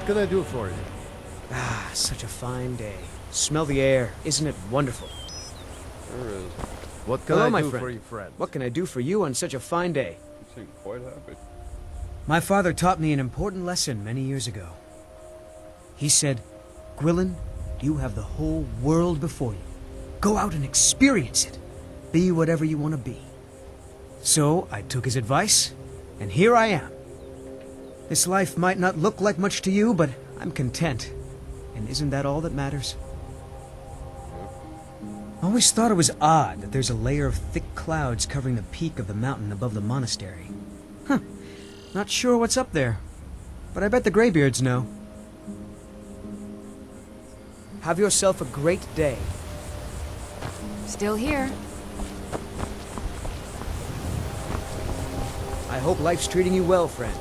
can I do for you? Ah, such a fine day. Smell the air. Isn't it wonderful? There is. What can Hello, I my do friend. for you, friend? What can I do for you on such a fine day? You seem quite happy. My father taught me an important lesson many years ago. He said, Gwilyn, you have the whole world before you. Go out and experience it. Be whatever you want to be. So I took his advice, and here I am. This life might not look like much to you, but I'm content. And isn't that all that matters? I always thought it was odd that there's a layer of thick clouds covering the peak of the mountain above the monastery. Huh. Not sure what's up there, but I bet the Greybeards know. Have yourself a great day. Still here. I hope life's treating you well, friend.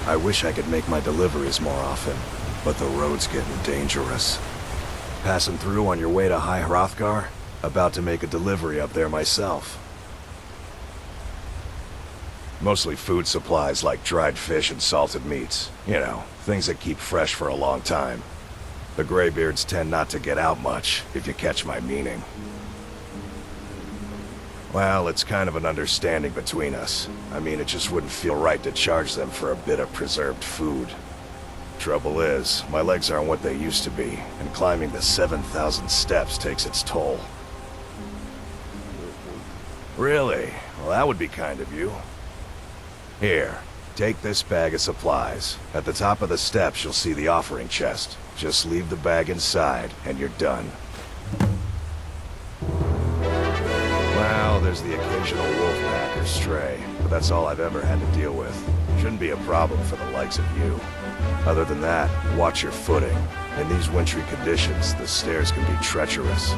I wish I could make my deliveries more often, but the road's getting dangerous. Passing through on your way to High Hrothgar? About to make a delivery up there myself. Mostly food supplies like dried fish and salted meats. You know, things that keep fresh for a long time. The Greybeards tend not to get out much, if you catch my meaning. Well, it's kind of an understanding between us. I mean, it just wouldn't feel right to charge them for a bit of preserved food. Trouble is, my legs aren't what they used to be, and climbing the 7,000 steps takes its toll. Really? Well, that would be kind of you. Here, take this bag of supplies. At the top of the steps, you'll see the offering chest. Just leave the bag inside, and you're done. Well, there's the occasional wolf pack or stray, but that's all I've ever had to deal with. Shouldn't be a problem for the likes of you. Other than that, watch your footing. In these wintry conditions, the stairs can be treacherous.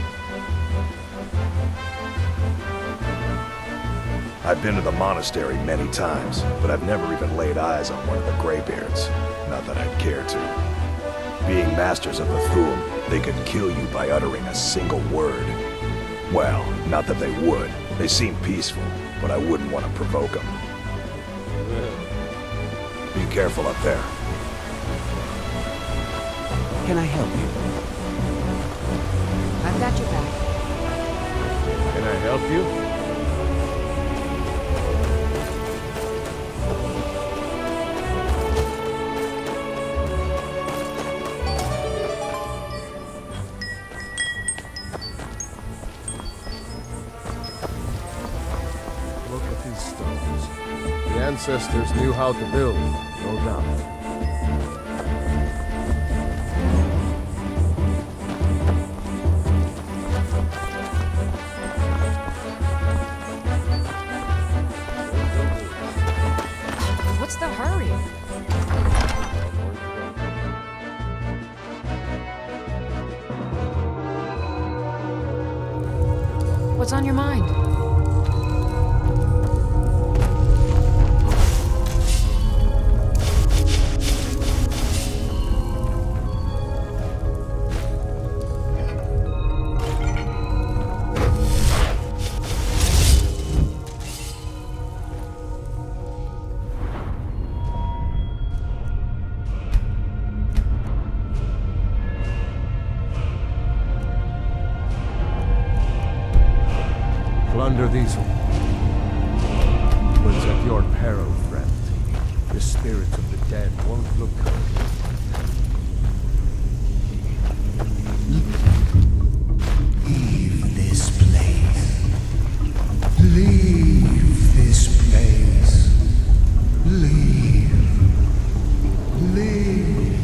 I've been to the monastery many times, but I've never even laid eyes on one of the Greybeards. Not that I'd care to. Being masters of the Thu'um, they could kill you by uttering a single word. Well, not that they would. They seem peaceful, but I wouldn't want to provoke them. Be careful up there. Can I help you? I've got your back. Can I help you? Look at these stones. The ancestors knew how to build, no doubt. What's the hurry? What's on your mind? Plunder these, but at your peril, friend. The spirits of the dead won't look kindly. Leave this place. Leave this place. Leave. Leave.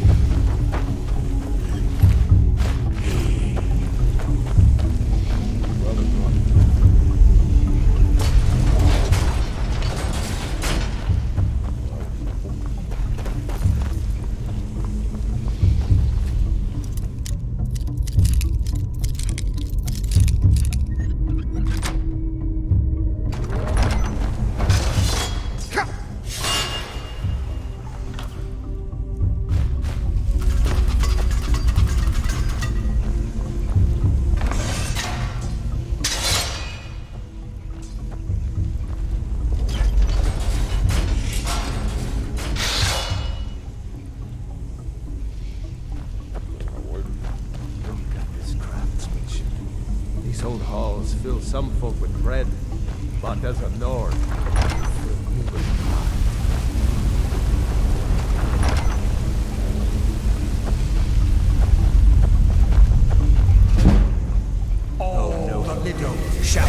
These old halls fill some folk with dread, but as a Nord, fill me with pride. Oh, no. The little shall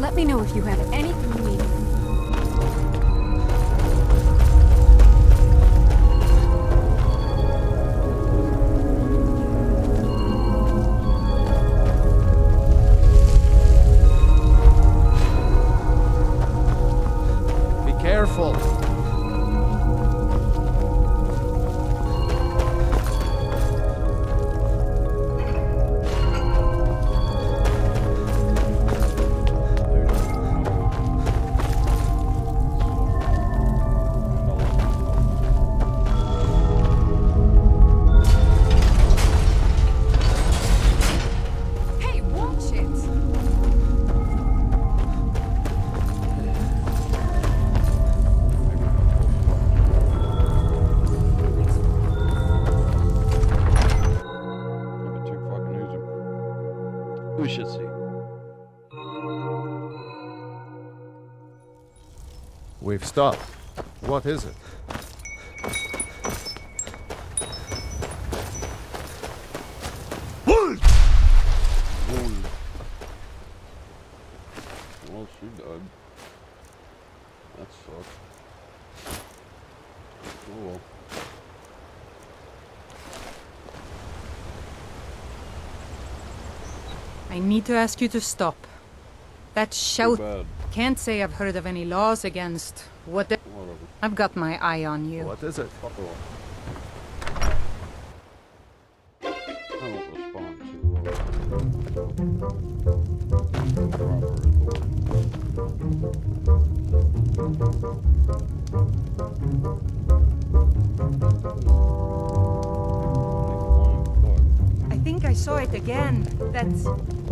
Let me know if you have anything you need. We should see. We've stopped. What is it? Well, she died. That sucks. Oh well. I need to ask you to stop. That Too shout. bad. Can't say I've heard of any laws against what. Whatever. I've got my eye on you. What is it? Fuck her off. I don't respond too well. Proper authority. I think I saw it again. That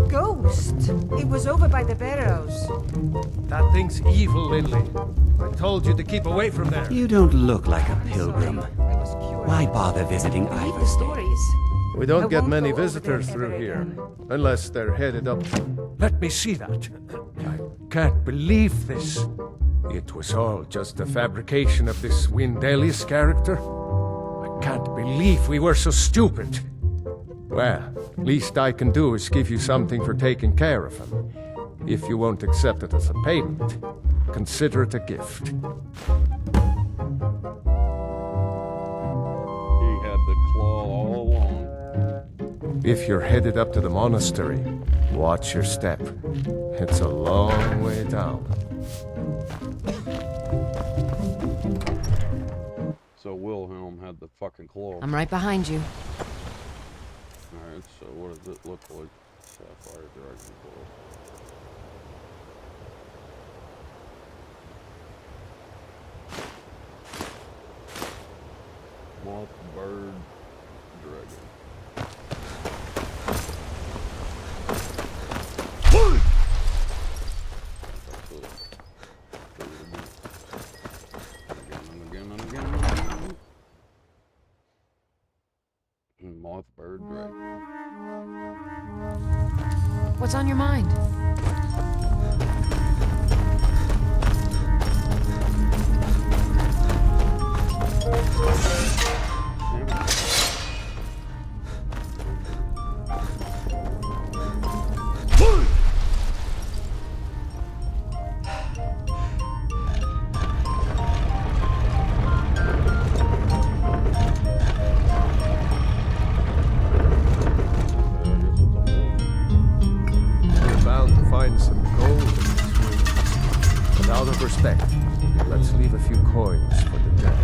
ghost. It was over by the barrows. That thing's evil, Lindley. I told you to keep away from there. You don't look like a I'm pilgrim. sorry. I was curious. Why bother visiting Read the Iver's Day? stories. We I don't get won't many go over visitors there through ever here. again. Unless they're headed up. Let me see that. I can't believe this. It was all just a fabrication of this Windelis character. I can't believe we were so stupid. Well, least I can do is give you something for taking care of him. If you won't accept it as a payment, consider it a gift. He had the claw all along. If you're headed up to the monastery, watch your step. It's a long way down. So Wilhelm had the fucking claw. I'm right behind you. Alright, so what does it look like? Sapphire Dragon Claw. Moth Bird Dragon. That's it. Do it again. Again and again and again. Moth Bird Dragon. What's on your mind? We're bound to find some gold in this room. But out of respect, let's leave a few coins for the dead.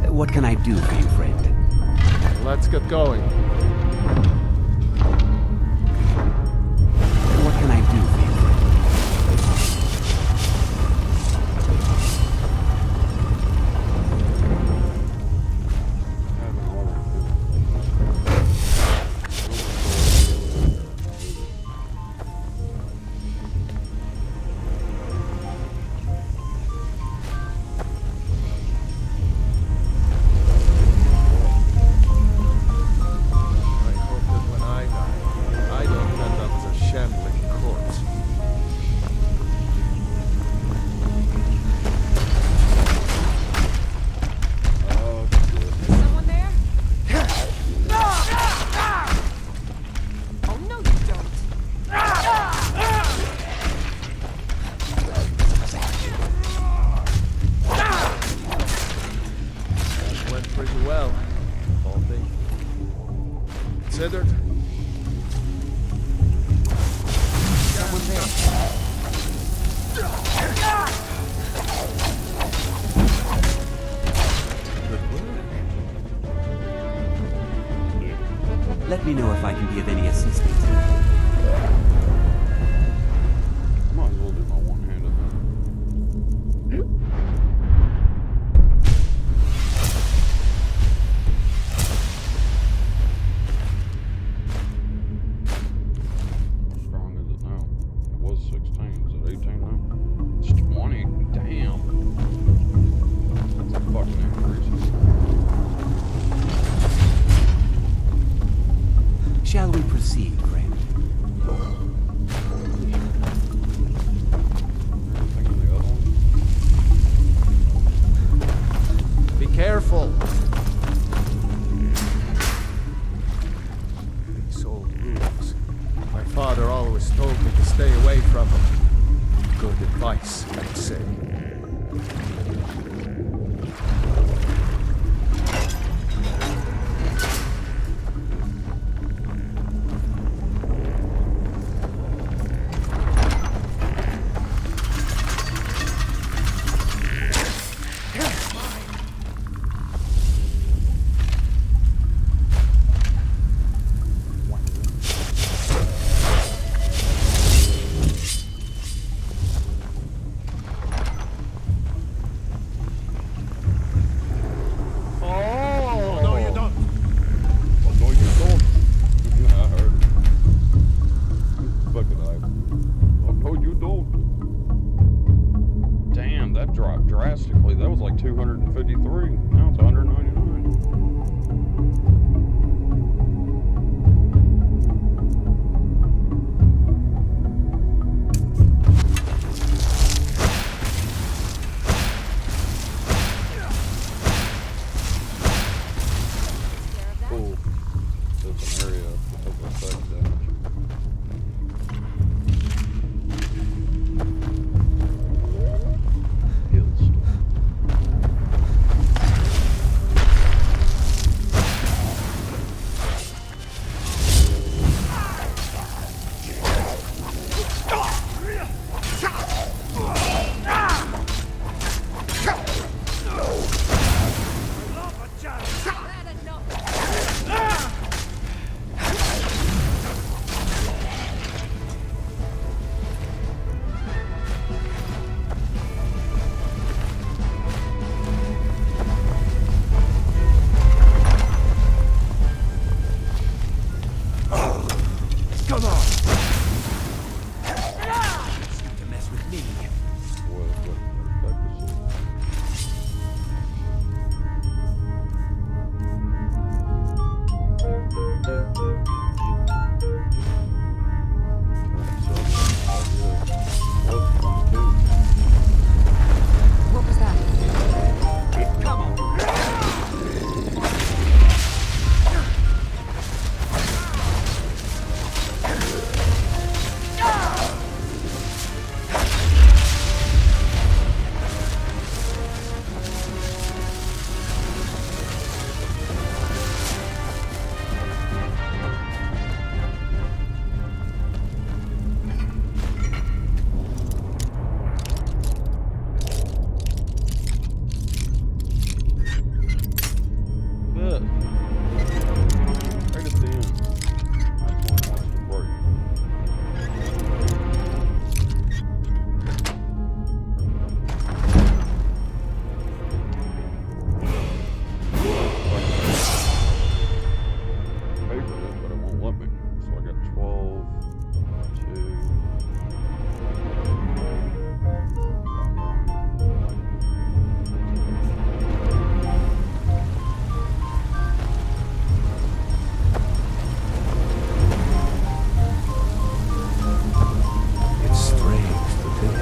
What can I do for you, friend? Let's get going. What can I do for you, friend? I hope that when I die, I don't end up as a shambling corpse. Oh, shit. Someone there? Oh, no, you don't. That went pretty well, all things considered. Let me know if I can be of any assistance. Might as well do my one-handed then. always told me to stay away from them. Good advice, I'd say. Drastically. That was like 253. Now it's 199. Cool. There's an area that has effect damage.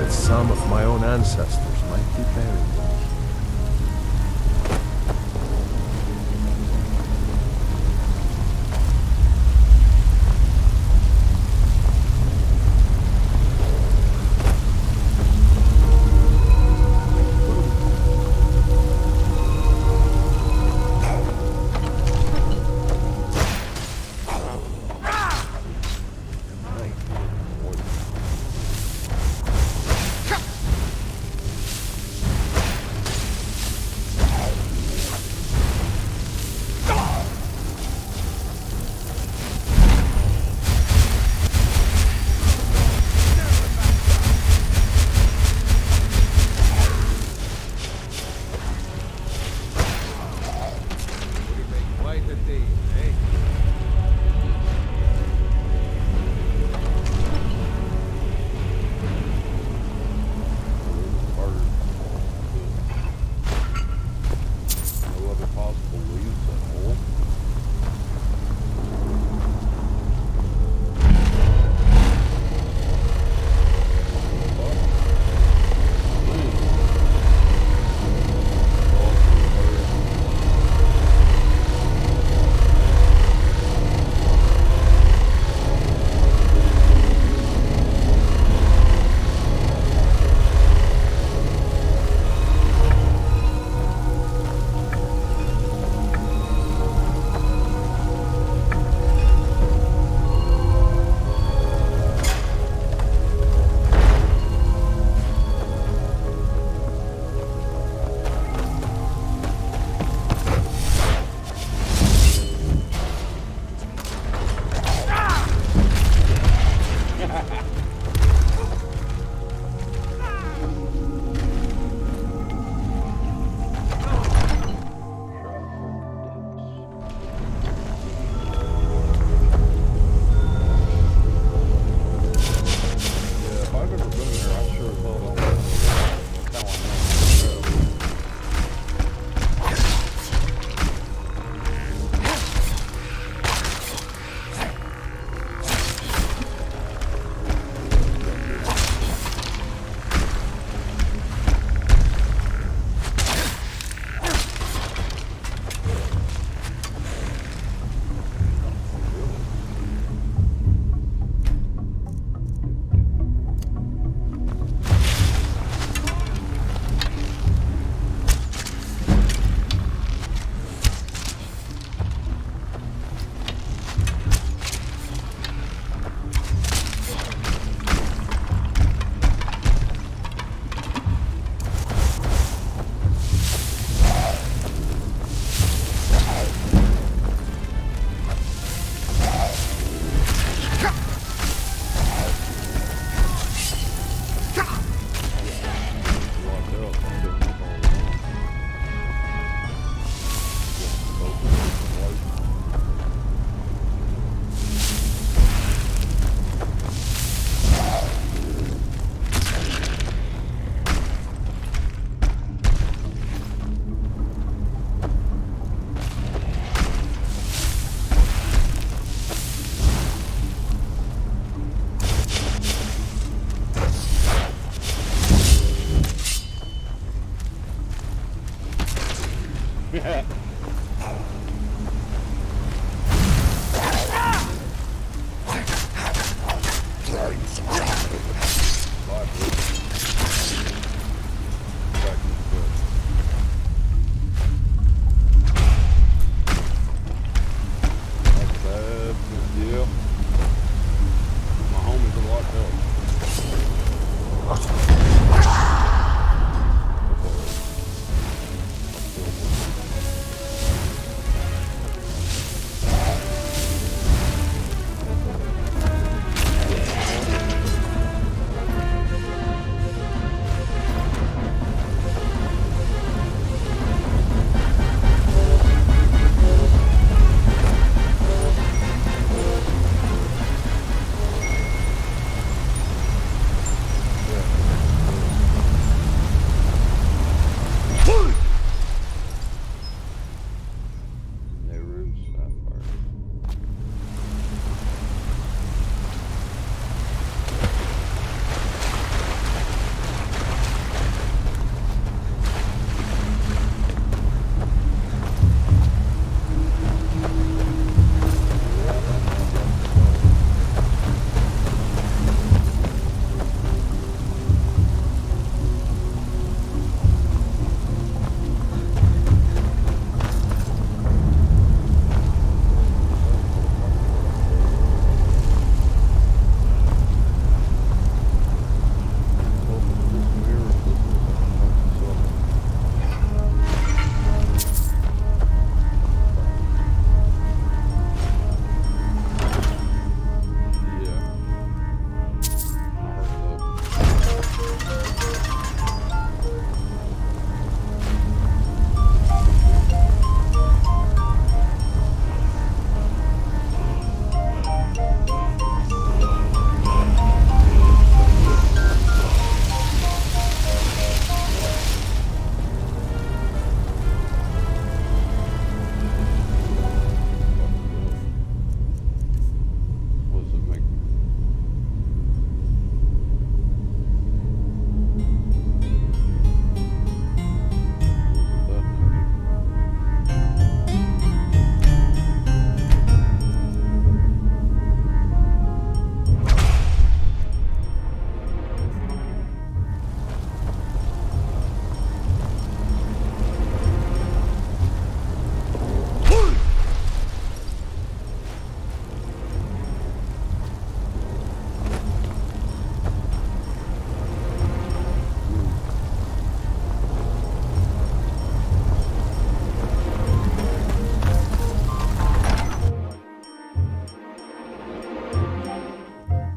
Some of my own ancestors might be buried.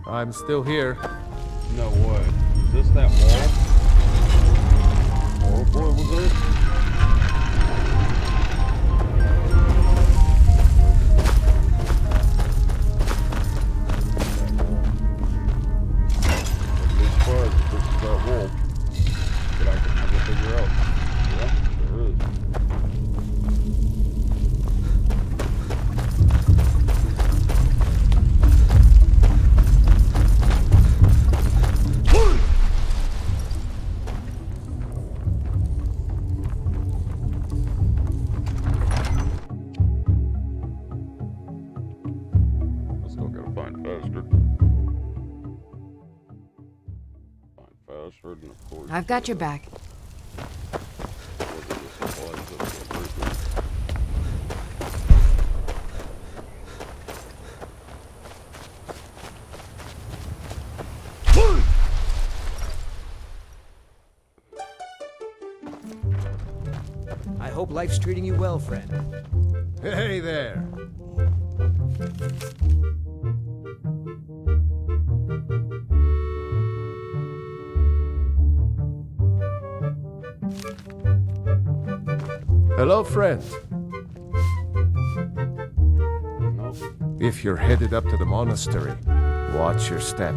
I'm still here. No way. Is this that wall? Oh boy, was it? This is that wall that I can never figure out. Yeah, there is. I've got your back. I hope life's treating you well, friend. Hey there. Hello, friend. If you're headed up to the monastery, watch your step.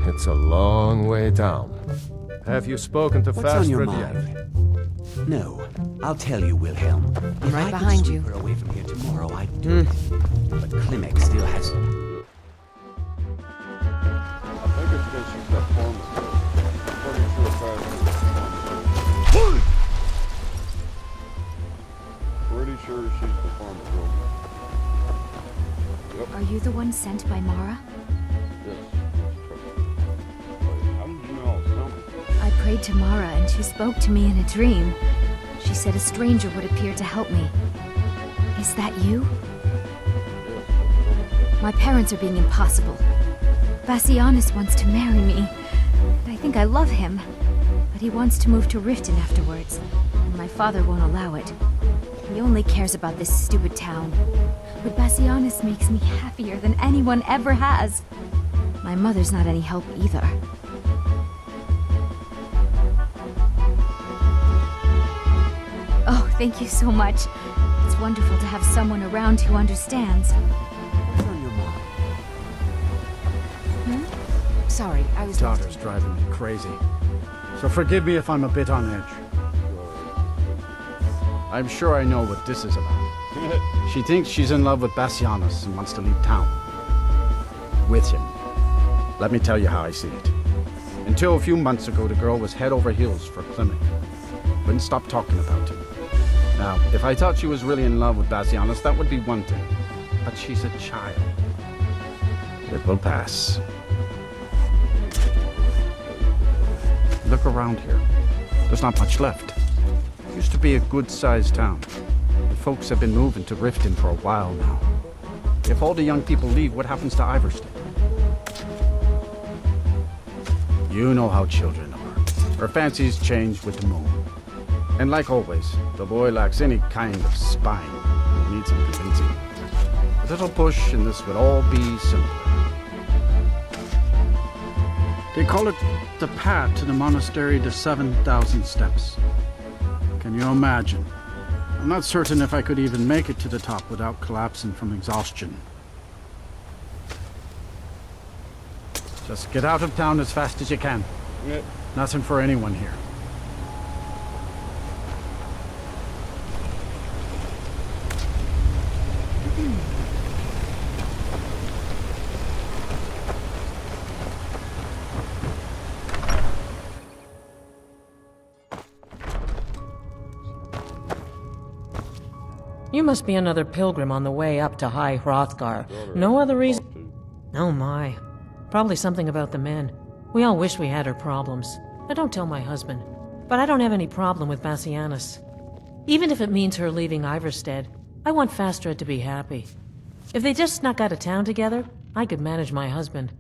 It's a long way down. Have you spoken to What's on your Fastred yet? mind? No. I'll tell you, Wilhelm. I'm right behind you. If I could sweep her away from here tomorrow, I'd do it. But Klimek still has... I think it's because she's got farmers. I'm pretty sure Fastred's pretty sure she's the farmer girl. Yep. Are you the one sent by Mara? Yes. prayed to Mara and she spoke to me in a dream. She said a stranger would appear to help me. Is that you? My parents are being impossible. Bassianus wants to marry me. I think I love him. But he wants to move to Riften afterwards, and my father won't allow it. He only cares about this stupid town. But Bassianus makes me happier than anyone ever has. My mother's not any help either. Oh, thank you so much. It's wonderful to have someone around who understands. What's on your mind? Sorry, I was... Daughter's driving me crazy. So forgive me if I'm a bit on edge. I'm sure I know what this is about. She thinks she's in love with Bassianus and wants to leave town. With him. Let me tell you how I see it. Until a few months ago, the girl was head over heels for Klimek. Wouldn't stop talking about him. Now, if I thought she was really in love with Bassianus, that would be one thing. But she's a child. It will pass. Look around here. There's not much left. It used to be a good-sized town. The folks have been moving to Riften for a while now. If all the young people leave, what happens to Iverstead? You know how children are. Her fancies change with the moon. And like always, the boy lacks any kind of spine. He needs some convincing. A little push and this would all be simpler. They call it the path to the monastery to 7,000 steps. Can you imagine? I'm not certain if I could even make it to the top without collapsing from exhaustion. Just get out of town as fast as you can. Yep. Nothing for anyone here. You must be another pilgrim on the way up to High Hrothgar. No other reason? Oh my. Probably something about the men. We all wish we had her problems. I don't tell my husband. But I don't have any problem with Bassianus. Even if it means her leaving Iverstead, I want Fastred to be happy. If they just snuck out of town together, I could manage my husband.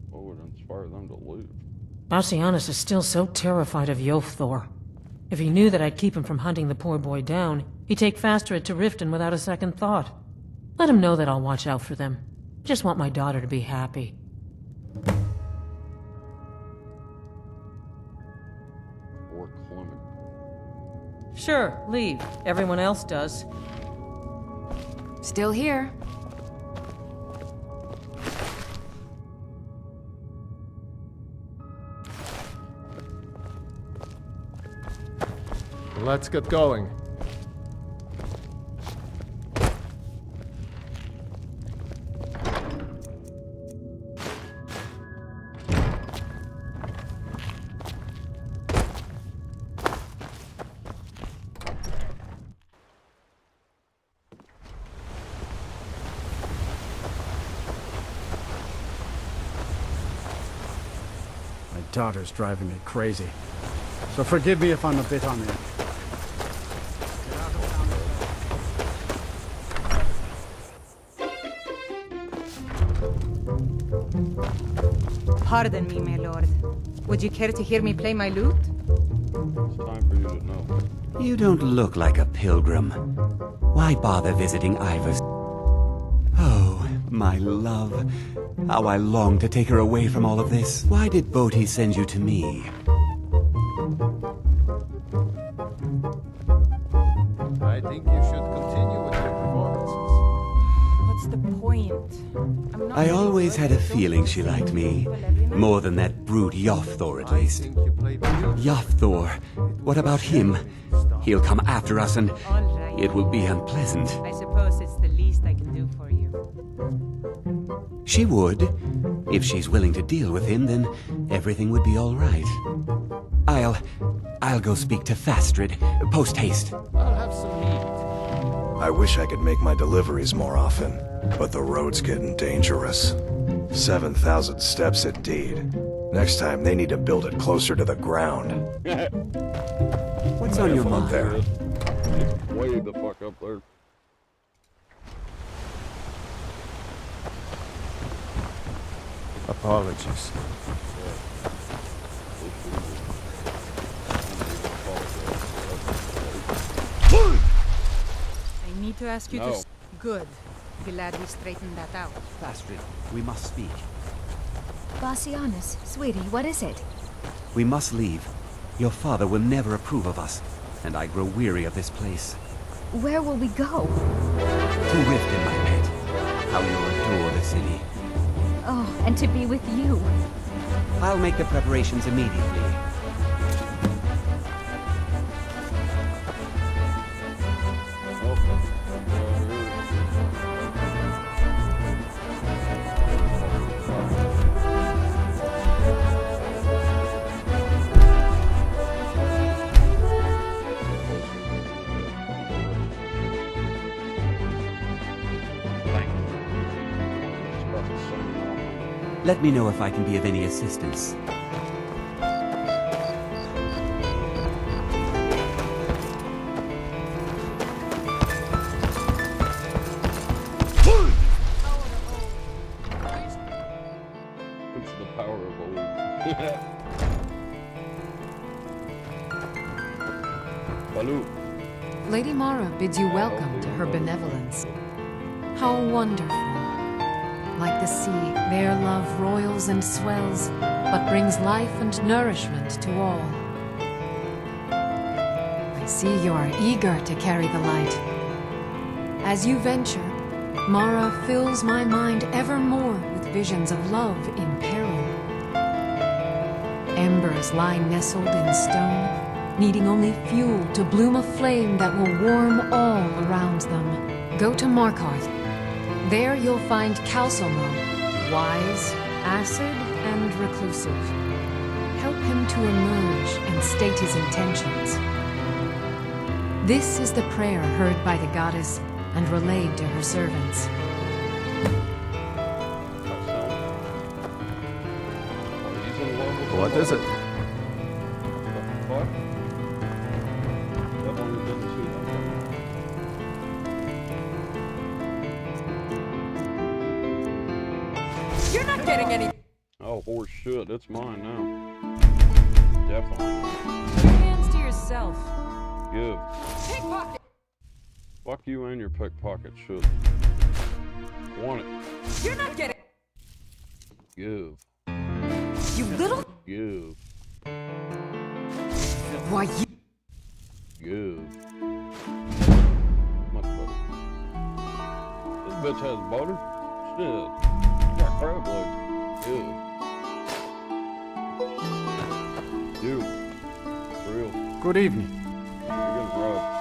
What would inspire them to leave? Bassianus is still so terrified of Yofthor. If he knew that I'd keep him from hunting the poor boy down, he'd take Fastred to Riften without a second thought. Let him know that I'll watch out for them. I just want my daughter to be happy. Or Klimek. Sure, leave. Everyone else does. Still here. Let's get going. My daughter's driving me crazy. So forgive me if I'm a bit on edge. Pardon me, my lord. Would you care to hear me play my lute? It's time for you to know. You don't look like a pilgrim. Why bother visiting Ivers? Oh, my love. How I long to take her away from all of this. Why did Bodhi send you to me? I think you should continue with your performances. What's the point? I'm not I really always good had a at those feeling things she that liked I me. do every night. More than that brute Yofthor, at I least. think you played beautifully. Yofthor. What about him? He'll come after us and All right. it will be unpleasant. I suppose it's the least I can do for you. She would. If she's willing to deal with him, then everything would be all right. I'll go speak to Fastred. Post haste. I'll have some meat. I wish I could make my deliveries more often, but the road's getting dangerous. 7,000 steps indeed. Next time, they need to build it closer to the ground. What's on your mind? There. It's way the fuck up there. Apologies. I need to ask you No. to... Good. Glad we straightened that out. Astrid, we must speak. Bassianus, sweetie, what is it? We must leave. Your father will never approve of us, and I grow weary of this place. Where will we go? To Riften, my pet. How you'll adore the city. Oh, and to be with you. I'll make the preparations immediately. Let me know if I can be of any assistance. It's the power of old. Baloo. Lady Mara bids you welcome to her benevolence. How wonderful. Like the sea, their love roils and swells, but brings life and nourishment to all. I see you are eager to carry the light. As you venture, Mara fills my mind ever more with visions of love in peril. Embers lie nestled in stone, needing only fuel to bloom a flame that will warm all around them. Go to Markarth. There you'll find Calcelmo, wise, acid, and reclusive. Help him to emerge and state his intentions. This is the prayer heard by the goddess and relayed to her servants. What is it? What? That one didn't see that. You're not getting any... Oh, horse shit, it's mine now. Definitely. Put your hands to yourself. Give. Pickpocket! Fuck you and your pickpocket shit. Want it. You're not getting... Give. You little... Give. Why, you... Give. Much better. This bitch has butter? Shit. I got crab legs. Give. Dude. For real. Good evening. You're getting robbed.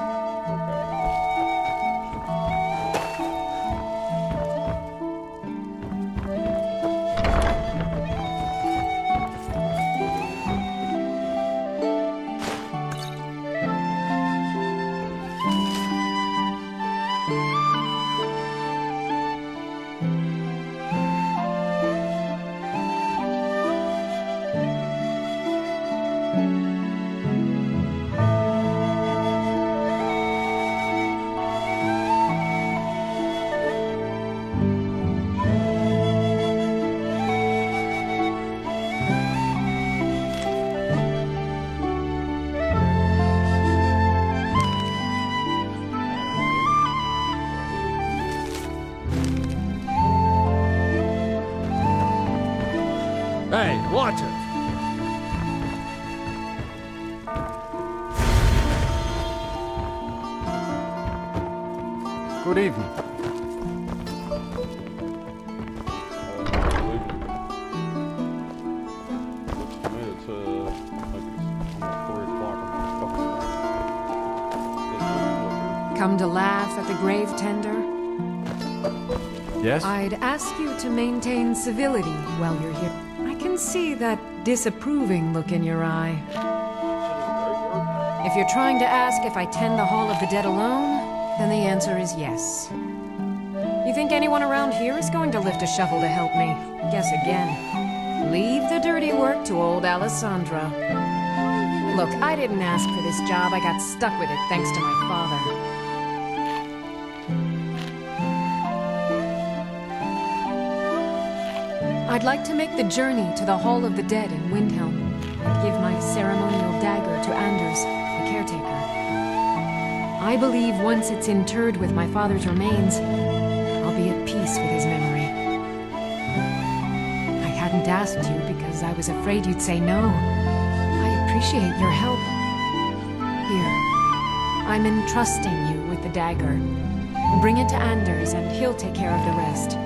Hey, watch it! Good evening. Come to laugh at the grave tender? Yes? I'd ask you to maintain civility while you're here. I can see that disapproving look in your eye. If you're trying to ask if I tend the Hall of the Dead alone, then the answer is yes. You think anyone around here is going to lift a shovel to help me? Guess again. Leave the dirty work to old Alessandra. Look, I didn't ask for this job. I got stuck with it thanks to my father. I'd like to make the journey to the Hall of the Dead in Windhelm and give my ceremonial dagger to Anders, the caretaker. I believe once it's interred with my father's remains, I'll be at peace with his memory. I hadn't asked you because I was afraid you'd say no. I appreciate your help. Here, I'm entrusting you with the dagger. Bring it to Anders and he'll take care of the rest.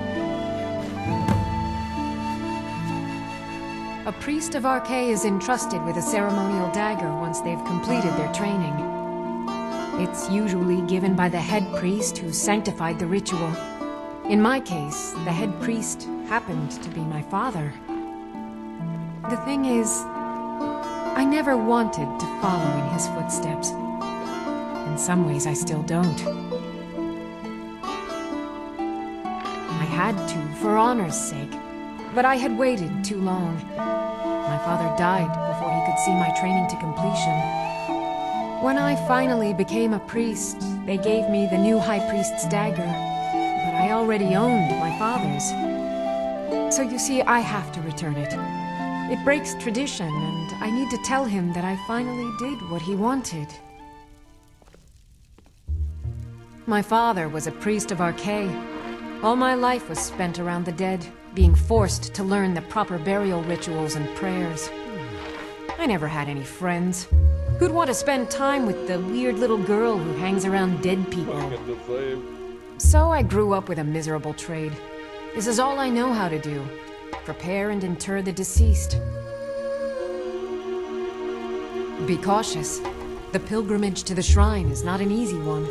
A priest of Arkay is entrusted with a ceremonial dagger once they've completed their training. It's usually given by the head priest who sanctified the ritual. In my case, the head priest happened to be my father. The thing is, I never wanted to follow in his footsteps. In some ways, I still don't. I had to, for honor's sake, but I had waited too long. My father died before he could see my training to completion. When I finally became a priest, they gave me the new High Priest's dagger, but I already owned my father's. So you see, I have to return it. It breaks tradition, and I need to tell him that I finally did what he wanted. My father was a priest of Arkay. All my life was spent around the dead, being forced to learn the proper burial rituals and prayers. I never had any friends. Who'd want to spend time with the weird little girl who hangs around dead people? So I grew up with a miserable trade. This is all I know how to do. Prepare and inter the deceased. Be cautious. The pilgrimage to the shrine is not an easy one.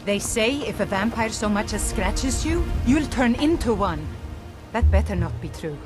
They say if a vampire so much as scratches you, you'll turn into one. That better not be true.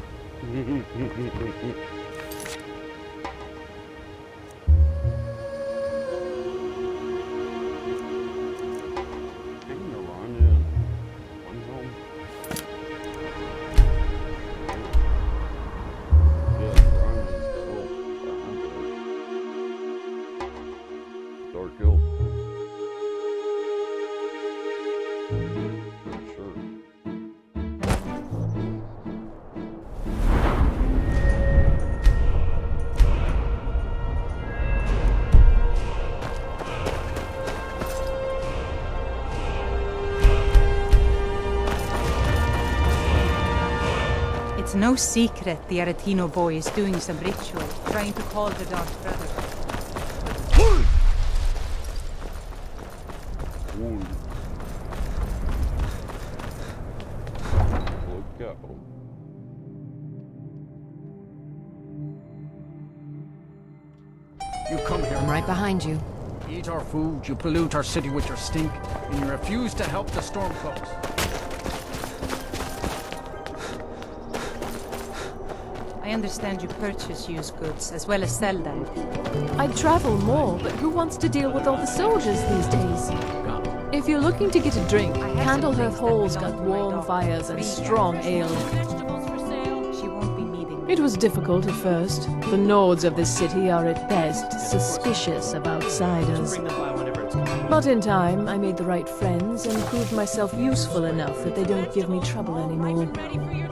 It's no secret the Aretino boy is doing some ritual, trying to call the Dark Brother. You come here. I'm right behind you. You eat our food, you pollute our city with your stink, and you refuse to help the Stormcloaks. I understand you purchase used goods as well as sell them. I'd travel more, but who wants to deal with all the soldiers these days? If you're looking to get a drink, Candlehearth Hall's got warm fires and strong ale. It was difficult at first. The Nords of this city are at best suspicious of outsiders. But in time, I made the right friends and proved myself useful enough that they don't give me trouble anymore.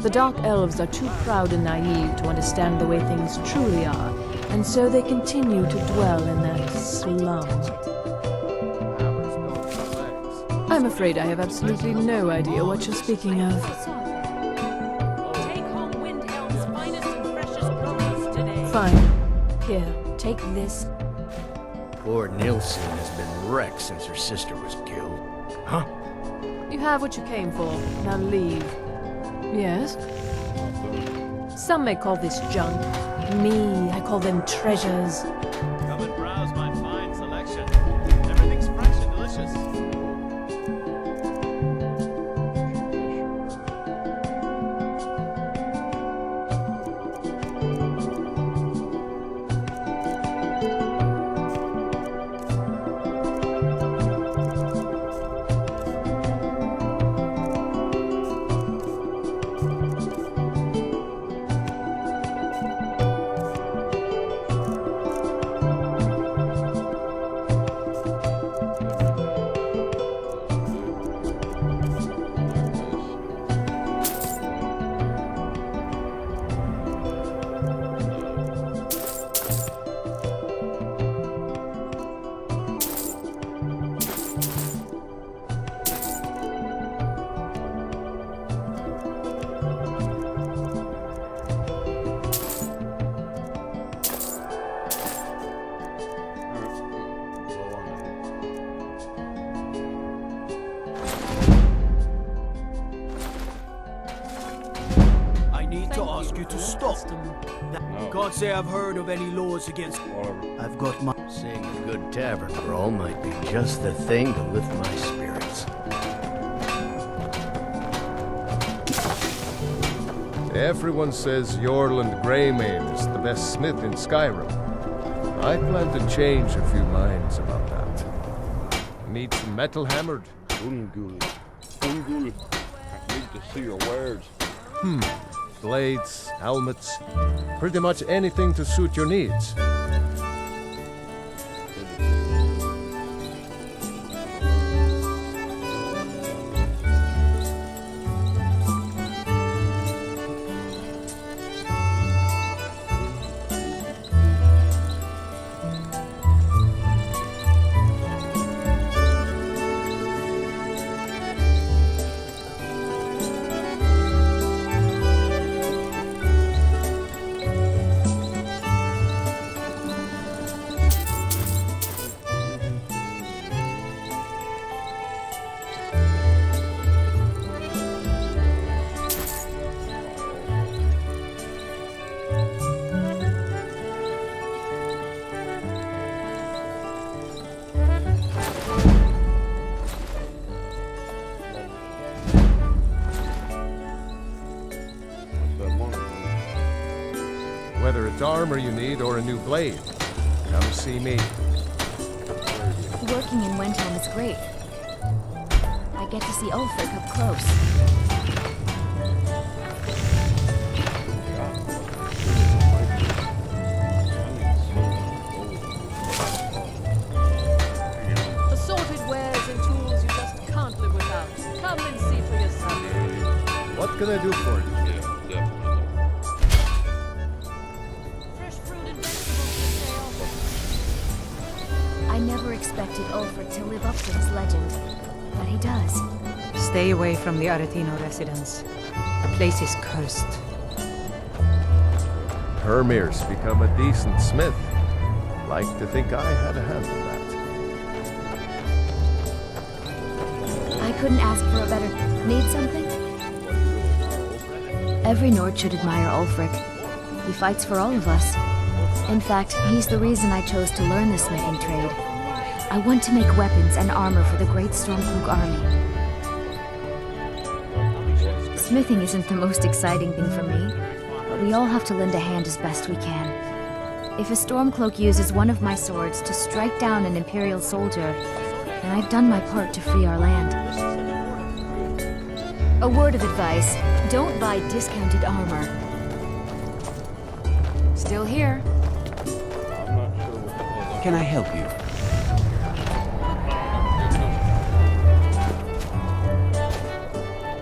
The Dark Elves are too proud and naive to understand the way things truly are, and so they continue to dwell in that slum. I'm afraid I have absolutely no idea what you're speaking of. Fine. Here, take this. Poor Nilsen has been wrecked since her sister was killed. Huh? You have what you came for. Now leave. Yes? Some may call this junk. Me, I call them treasures. Come and browse my fine selection. Everything's fresh and delicious. Can't say I've heard of any laws against... I've got my... Saying a good tavern brawl might be just the thing to lift my spirits. Everyone says Yorland Greymane is the best smith in Skyrim. I plan to change a few minds about that. Need some metal hammered? Ungul. I need to see your wares. Blades, helmets, pretty much anything to suit your needs. Whether it's armor you need or a new blade, come see me. Working in Wenthelm is great. I get to see Ulfric up close. Assorted wares and tools you just can't live without. Come and see for yourself. What can I do for you? I never expected Ulfric to live up to his legend, but he does. Stay away from the Aretino residence. The place is cursed. Hermir's become a decent smith. Like to think I had a hand in that. I couldn't ask for a better... Need something? Every Nord should admire Ulfric. He fights for all of us. In fact, he's the reason I chose to learn the smithing trade. I want to make weapons and armor for the great Stormcloak army. Smithing isn't the most exciting thing for me, but we all have to lend a hand as best we can. If a Stormcloak uses one of my swords to strike down an Imperial soldier, then I've done my part to free our land. A word of advice, don't buy discounted armor. Still here. Can I help you?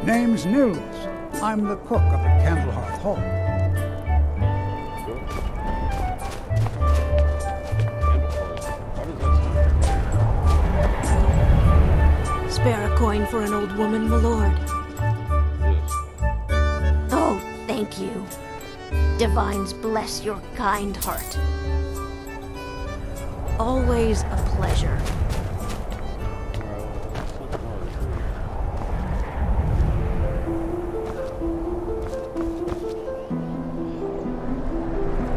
Name's Nils. I'm the cook up at Candlehearth Hall. spare a coin for an old woman, my lord? Oh, thank you. Divines bless your kind heart. Always a pleasure.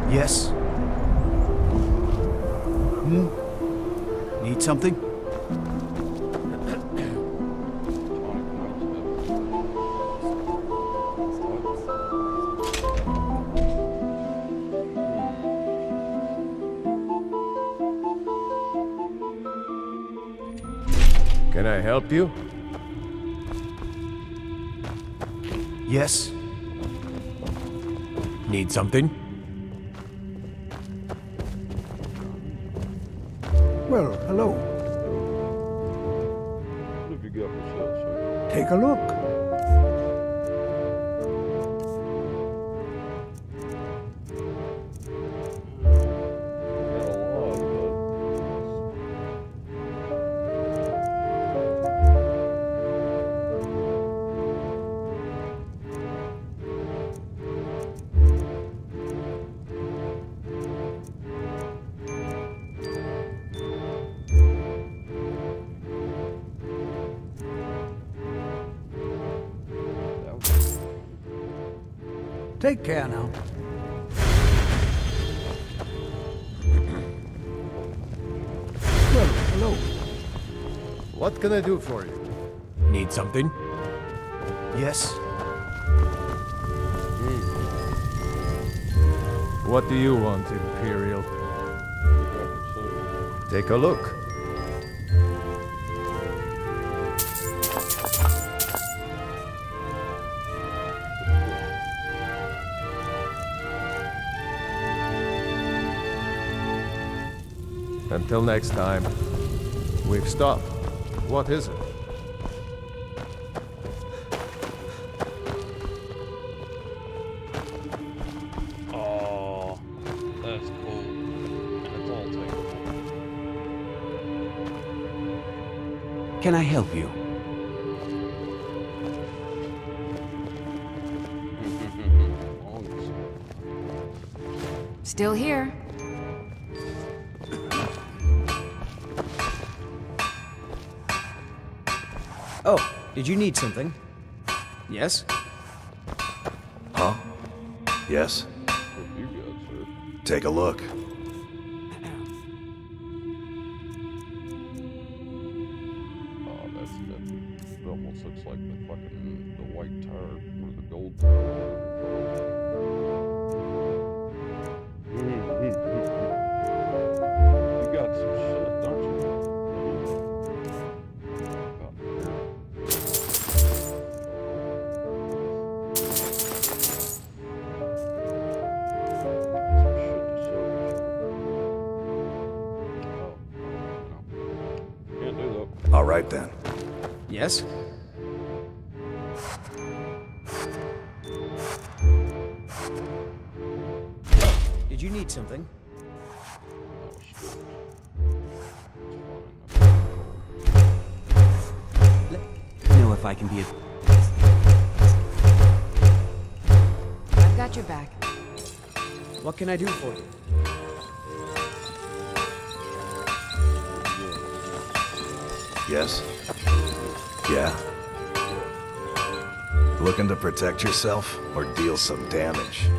Yes? Need something? Can I help you? Yes? Need something? Well, hello. What have you got for sale, sir? Take a look. Got a lot, Take care now. Well, hello. What can I do for you? Need something? Yes? What do you want, Imperial? Take a look. Until next time, we've stopped. What is it? oh, that's cool. And it's all taken. Can I help you? Still here. Oh, did you need something? Yes? Huh? Yes? What you got, sir? Take a look. Oh, that's it almost looks like the fucking the white tire or the gold tire. You got some shit, don't you? Can't do that. All right then. Yes? Did you need something? Let me know if I can be of... I've got your back. What can I do for you? Yes? Yeah. Looking to protect yourself or deal some damage?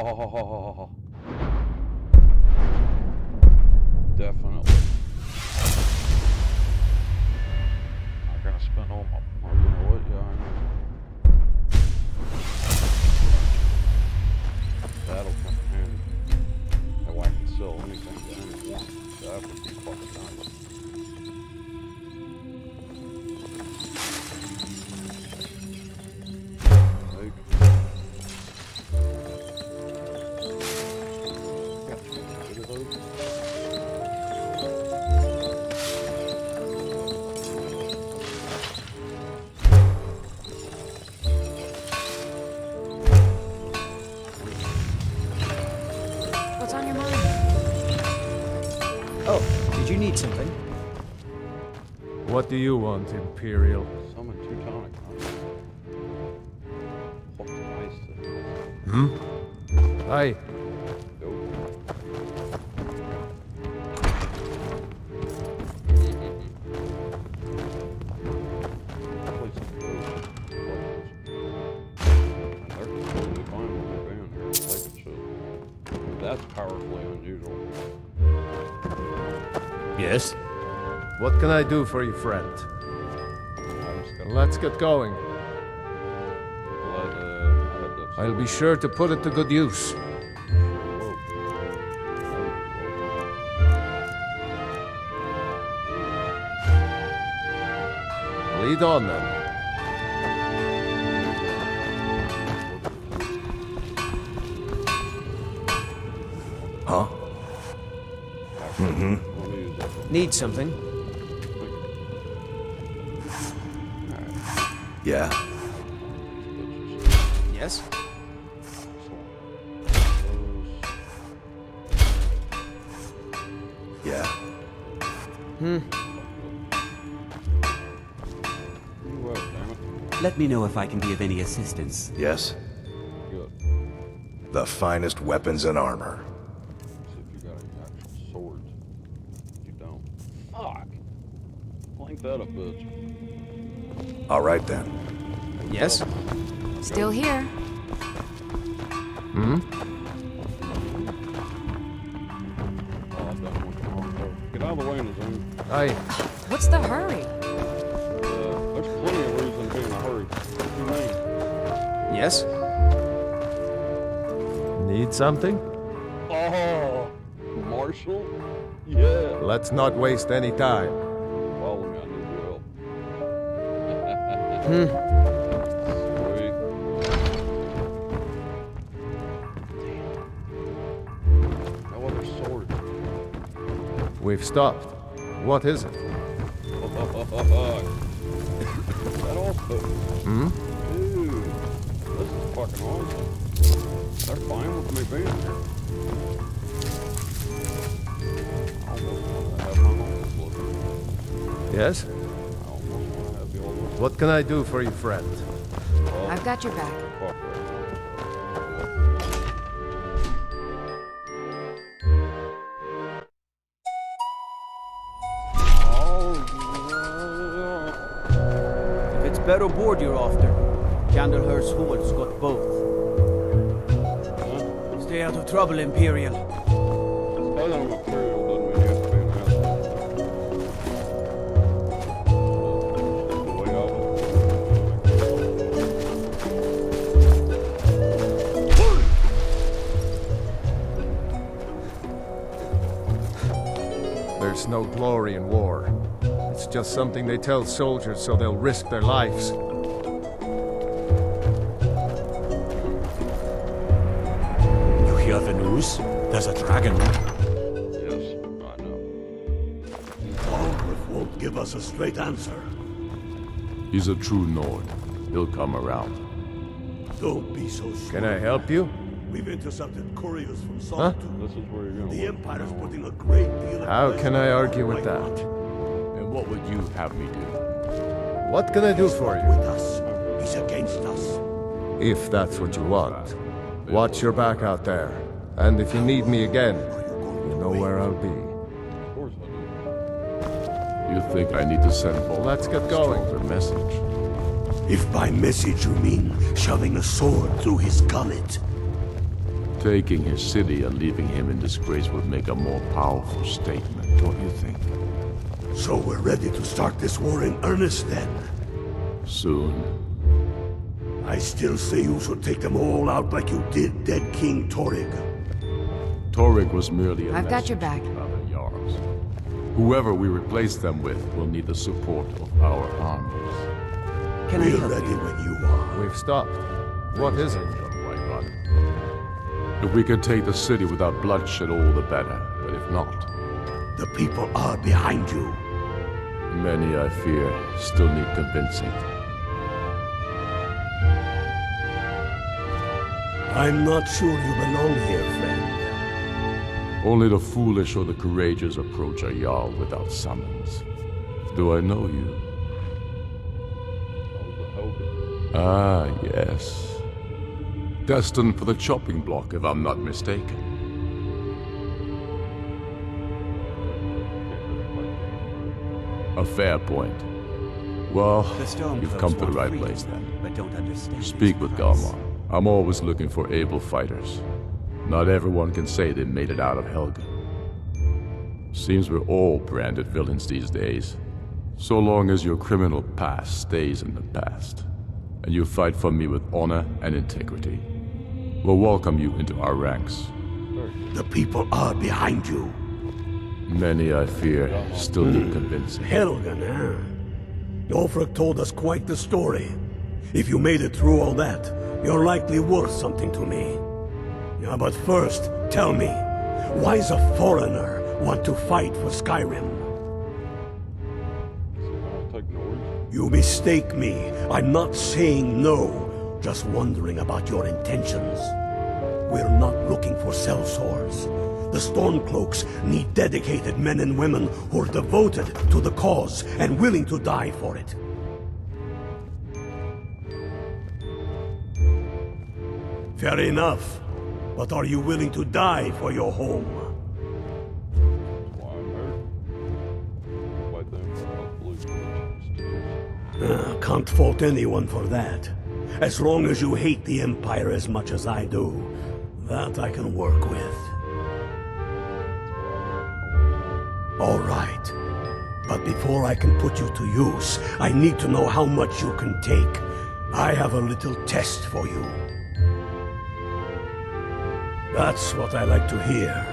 Oh, definitely. I'm gonna spend all my. Oh, you know what? Yeah, I know. That'll come in handy. That way I can sell anything to anyone. That would be fucking nice. What's on your mind? Oh, did you need something? What do you want, Imperial? Summon Teutonic. Fucking nice. Hmm? Aye. That's powerfully unusual. Yes? What can I do for you, friend? Let's get going. I'll be sure to put it to good use. Lead on then. Huh? Mm-hmm. Need something? Yeah. Yes? Yeah. Let me know if I can be of any assistance. Yes? The finest weapons and armor. See if you got any actual swords. You don't. Fuck! Clank that a bitch. All right then. Yes? Still here. Hmm? Oh, I don't want to wrong door. Get out of the way, Nazim. Aye. What's the hurry? There's plenty of reason to be in a hurry. What do you mean? Yes? Need something? Oh, Marshall? Yeah. Let's not waste any time. Follow me, I need your help. Hmm. Sweet. Damn. No other swords. We've stopped. What is it? That also. Hmm? Dude, this is fucking awesome. They're fine with me being here. I almost want to have my own look. Yes? I almost want to have the old one. What can I do for you, friend? I've got your back. Fuck If it's better board you're after, Candlehurst hordes got both. Stay out of trouble, Imperial. There's no glory in war. It's just something they tell soldiers so they'll risk their lives. You hear the news? There's a dragon. Yes, I know. Algrith won't give us a straight answer. He's a true Nord. He'll come around. Don't be so sure. Can I help you? We've intercepted couriers from Huh? Solitude. This is where you're gonna The live. Empire's putting a great deal of How pressure can I on argue with that? And what would you have me do? What can I do for you? With us. He's against us. If that's what you want. Watch your back out there. And if you need me again, you know where I'll be. Of course I do. You think I need to send Bolt? Let's get going. The message. If by message you mean shoving a sword through his gullet. Taking his city and leaving him in disgrace would make a more powerful statement, don't you think? So we're ready to start this war in earnest then? Soon. I still say you should take them all out like you did dead King Torrig. Torrig was merely a I've got your back. other Jarls. Whoever we replace them with will need the support of our armies. We're ready when you are. We've stopped. What is it? If we can take the city without bloodshed, all the better. But if not... The people are behind you. Many, I fear, still need convincing. I'm not sure you belong here, friend. Only the foolish or the courageous approach a Jarl without summons. Do I know you? Ah, yes. Destined for the chopping block, if I'm not mistaken. A fair point. Well, you've come to the right place then. But don't understand. Speak with Galmar. I'm always looking for able fighters. Not everyone can say they made it out of Helgen. Seems we're all branded villains these days. So long as your criminal past stays in the past, and you fight for me with honor and integrity, we'll welcome you into our ranks. The people are behind you. Many, I fear, still need convincing. Helgen, huh? Ulfric told us quite the story. If you made it through all that, you're likely worth something to me. Yeah, but first, tell me, why does a foreigner want to fight for Skyrim? You mistake me. I'm not saying no, just wondering about your intentions. We're not looking for sellswords. The Stormcloaks need dedicated men and women who are devoted to the cause and willing to die for it. Fair enough. But are you willing to die for your home? Can't fault anyone for that. As long as you hate the Empire as much as I do, that I can work with. All right. But before I can put you to use, I need to know how much you can take. I have a little test for you. That's what I like to hear.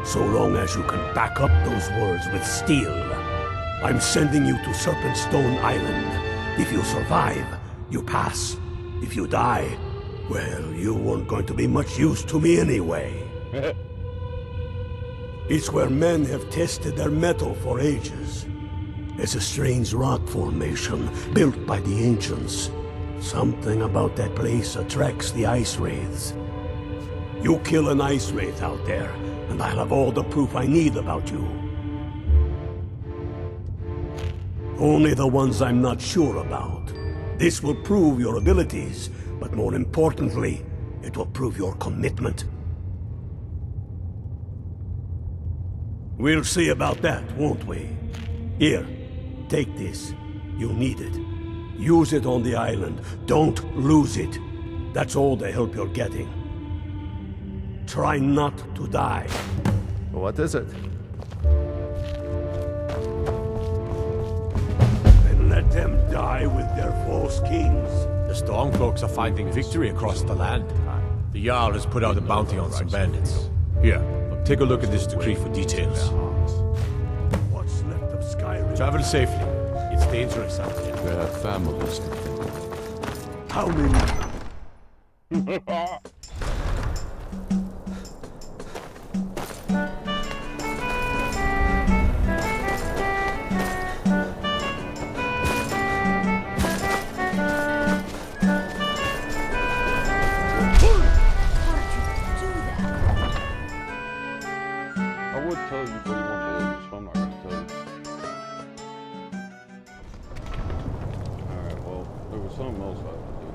So long as you can back up those words with steel. I'm sending you to Serpentstone Island. If you survive, you pass. If you die, well, you weren't going to be much use to me anyway. It's where men have tested their metal for ages. It's a strange rock formation built by the ancients. Something about that place attracts the ice wraiths. You kill an ice wraith out there, and I'll have all the proof I need about you. Only the ones I'm not sure about. This will prove your abilities, but more importantly, it will prove your commitment. We'll see about that, won't we? Here, take this. You'll need it. Use it on the island. Don't lose it. That's all the help you're getting. Try not to die. What is it? And let them die with their false kings. The Stormcloaks are finding victory across the land. The Jarl has put out a bounty on some bandits. Here, take a look at this decree for details. What's left of Skyrim? Travel safely. It's dangerous out here. They have families to think of. How many? I would tell you, but you won't believe it, so I'm not going to tell you. Alright, well, there was something else I had to do.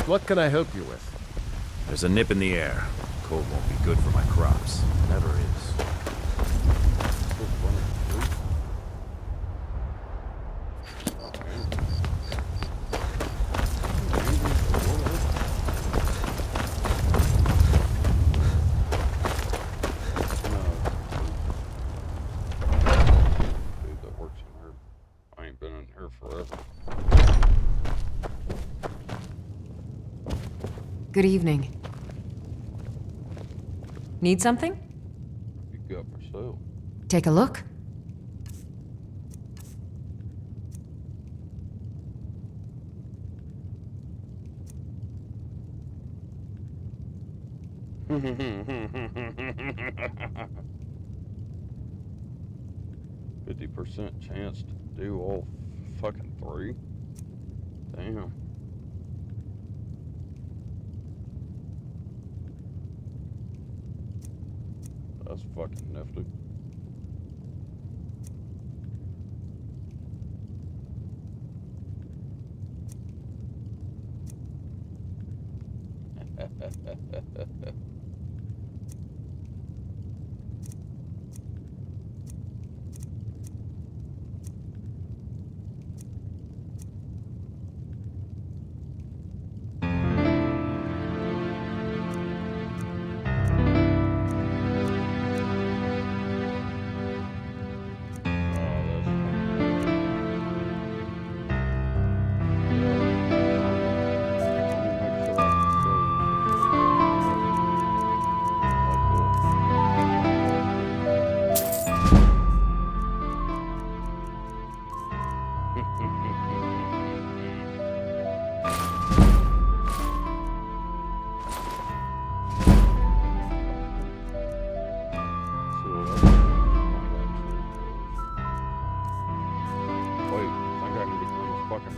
What can I help you with? There's a nip in the air. Cold won't be good for my crops. Never is. Good evening. Need something? You got for sale. Take a look. %50 chance to do all fucking 3? Damn. That's fucking nifty.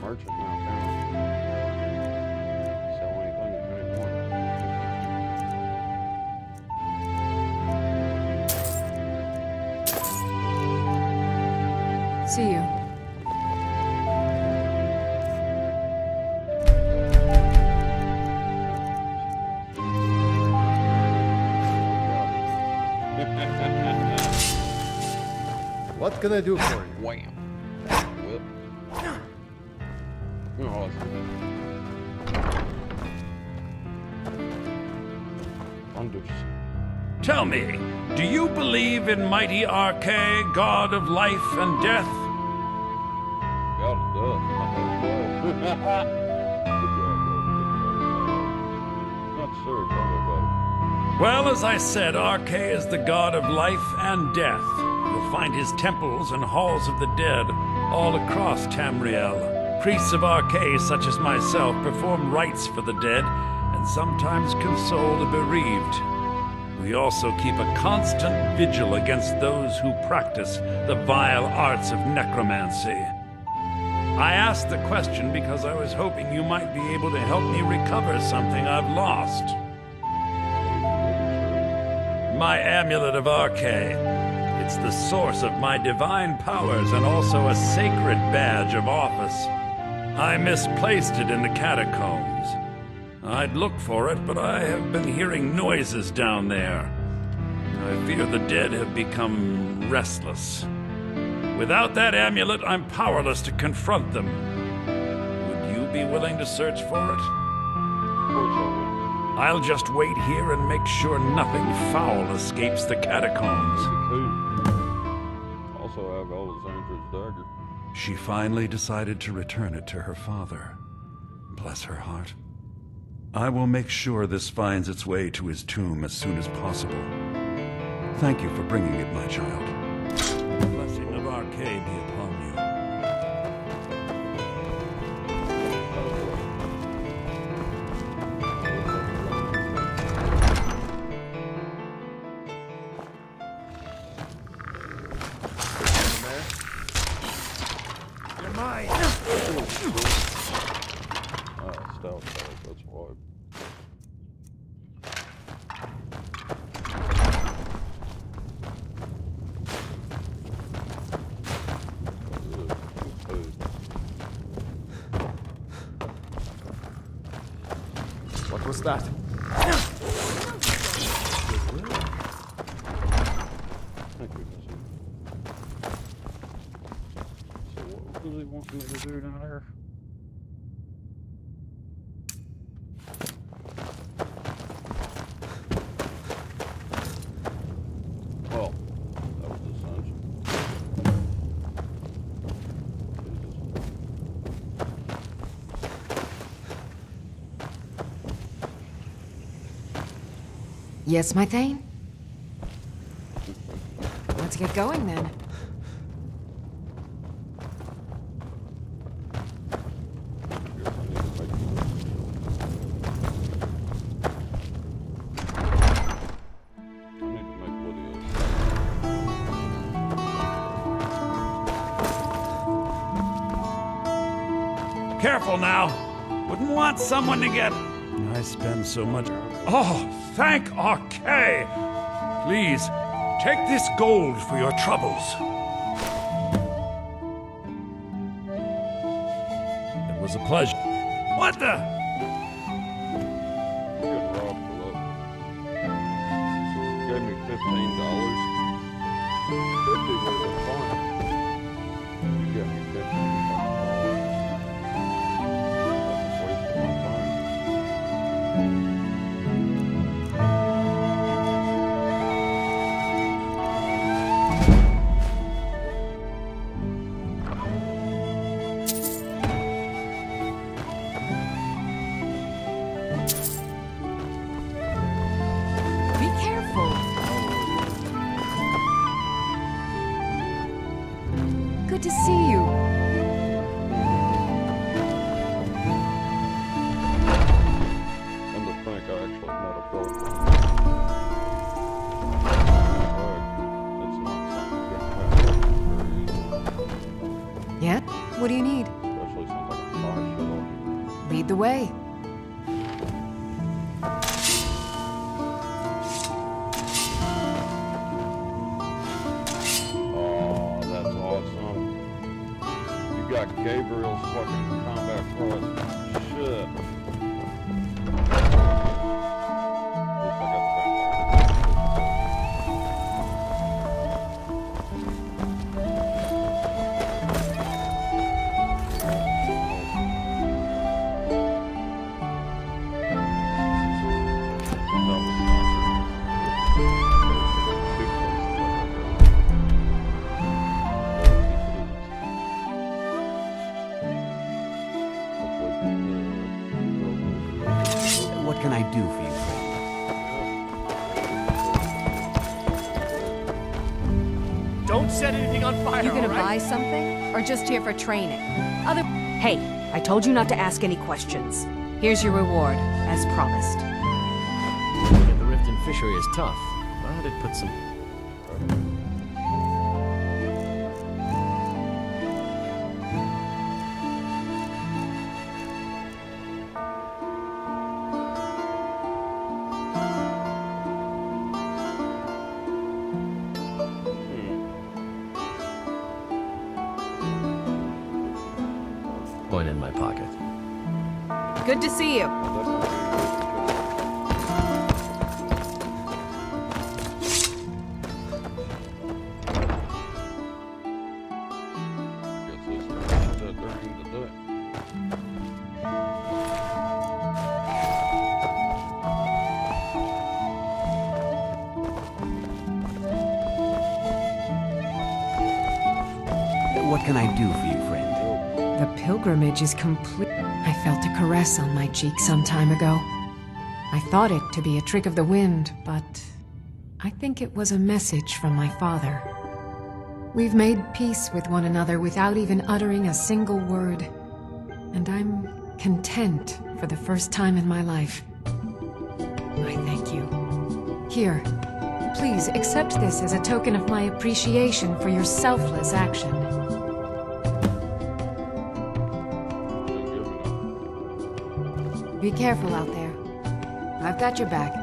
Merchant now, can sell anything anymore. See you. What can I do for you? Wham. Whip. Oh, Thunders. Tell me, do you believe in mighty Archay, god of life and death? God of death. Not sure. Tell me about it. Well, as I said, Archay is the god of life and death. You'll find his temples and halls of the dead all across Tamriel. Priests of Archay, such as myself, perform rites for the dead and sometimes console the bereaved. We also keep a constant vigil against those who practice the vile arts of necromancy. I asked the question because I was hoping you might be able to help me recover something I've lost. My amulet of Archay. It's the source of my divine powers and also a sacred badge of office. I misplaced it in the catacombs. I'd look for it, but I have been hearing noises down there. I fear the dead have become restless. Without that amulet, I'm powerless to confront them. Would you be willing to search for it? Of course I would. I'll just wait here and make sure nothing foul escapes the catacombs. Also, I have Alexandra's dagger. She finally decided to return it to her father. Bless her heart. I will make sure this finds its way to his tomb as soon as possible. Thank you for bringing it, my child. The blessing of Archay be upon you. You're mine. Stout dog, that's why. What was that? So what does he want me to do down there? Well, that was his son's. Yes, my Thane? Let's get going then. Careful now. Wouldn't want someone to get... I spend so much... Oh, thank Arkay! Please, take this gold for your troubles. It was a pleasure. What the? Gave me $15. 50 would have been fine. You got me $15. That's a waste of my time. Be careful. Good to see you. And to think I actually met a gold. It's not something you can have very easily. Yeah? What do you need? Especially since I can buy shit off. Lead the way. Oh, that's awesome. You got Gabriel's fucking combat cross. Shit. What can I do for you, friend? Don't set anything on fire, You gonna all right? buy something? Or just here for training? Hey, I told you not to ask any questions. Here's your reward, as promised. Yeah, the rift in fishery is tough, but it puts some... Coin in my pocket. Good to see you. What can I do for you, friend? The pilgrimage is complete. I felt a caress on my cheek some time ago. I thought it to be a trick of the wind, but I think it was a message from my father. We've made peace with one another without even uttering a single word. And I'm content for the first time in my life. I thank you. Here, please accept this as a token of my appreciation for your selfless action. Be careful out there. I've got your back.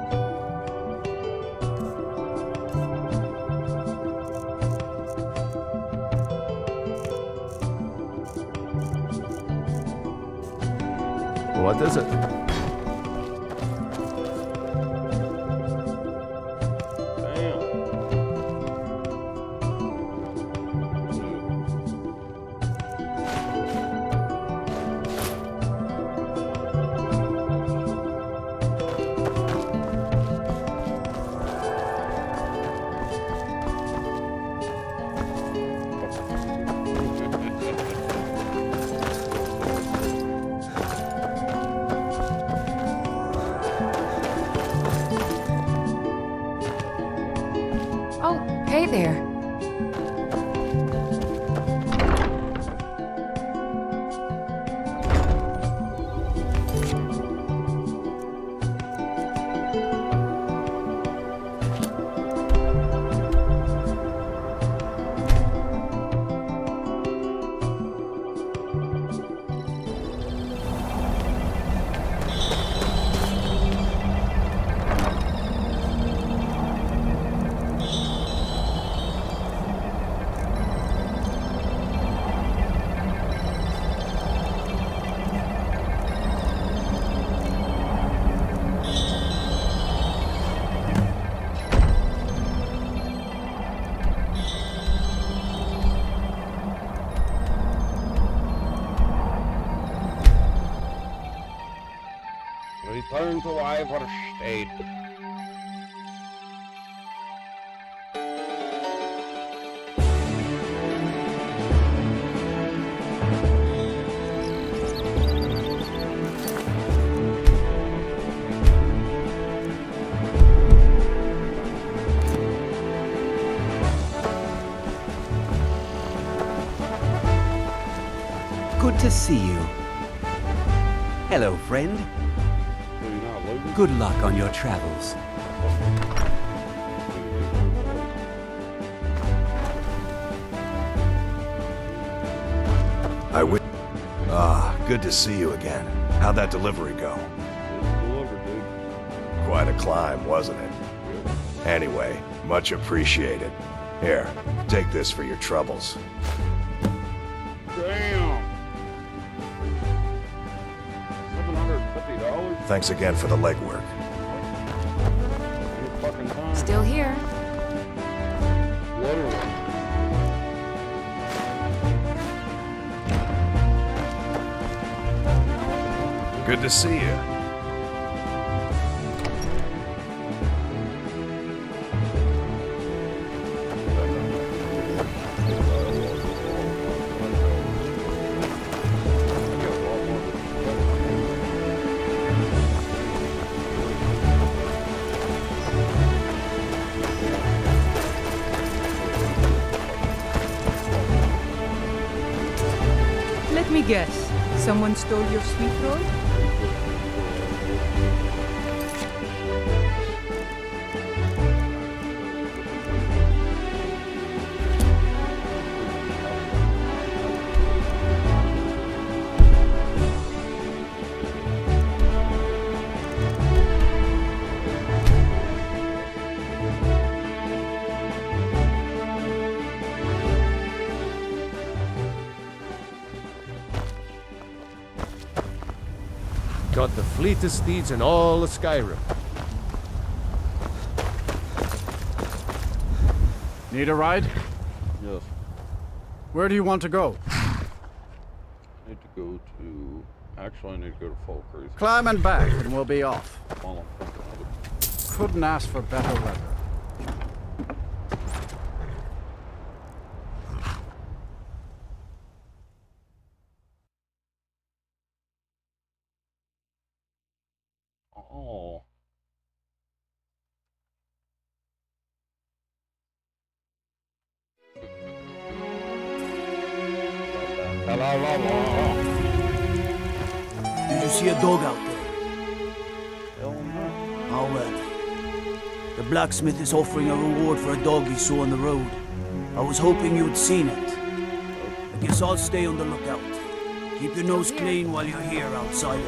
What is it? okay there? Return to Ivor State. Good to see you. Hello, friend. Good luck on your travels. Good to see you again. How'd that delivery go? Delivered, dude. Quite a climb, wasn't it? Anyway, much appreciated. Here, take this for your troubles. Damn. $750? Thanks again for the legwork. Your fucking time. Still here. Literally. Good to see you. Let me guess. Someone stole your sweet roll? Got the fleetest steeds in all of Skyrim. Need a ride? Yes. Where do you want to go? I need to go to... Actually, I need to go to Falkreath. Climb and back, and we'll be off. While I'm thinking of it. Couldn't ask for better weather. Oh. Did you see a dog out there? Hell no. Oh well. The blacksmith is offering a reward for a dog he saw on the road. I was hoping you'd seen it. I guess I'll stay on the lookout. Keep your nose clean while you're here, outsider.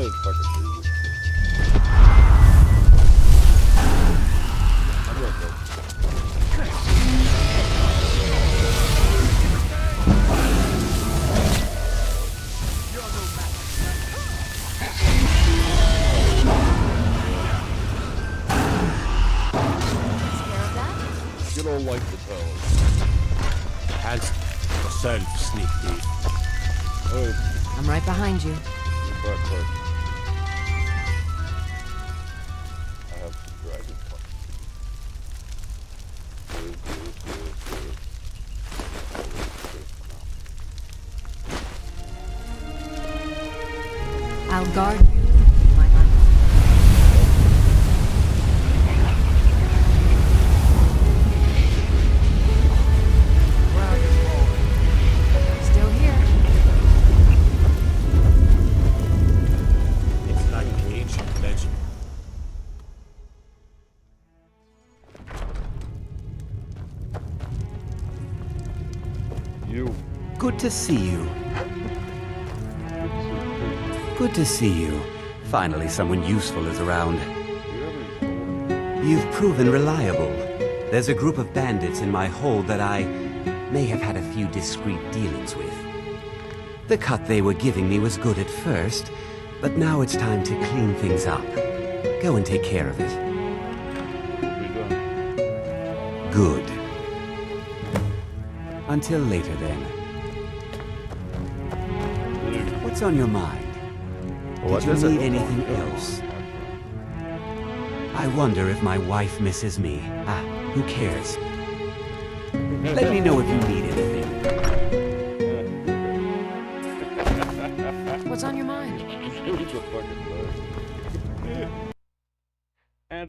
It's fucking crazy. You don't like the fellas. Hands yourself, sneak thief. I'm right behind you. Quick. I have some dragon flight. I'll guard you, my love. Still here. It's like an ancient legend. You. Good to see you. Good to see you. Finally, someone useful is around. You've proven reliable. There's a group of bandits in my hold that I may have had a few discreet dealings with. The cut they were giving me was good at first, but now it's time to clean things up. Go and take care of it. Good. Until later, then. What's on your mind? What Did is you it? need anything else? I wonder if my wife misses me. Ah, who cares? Let me know if you need anything. What's on your mind? Who's the fucking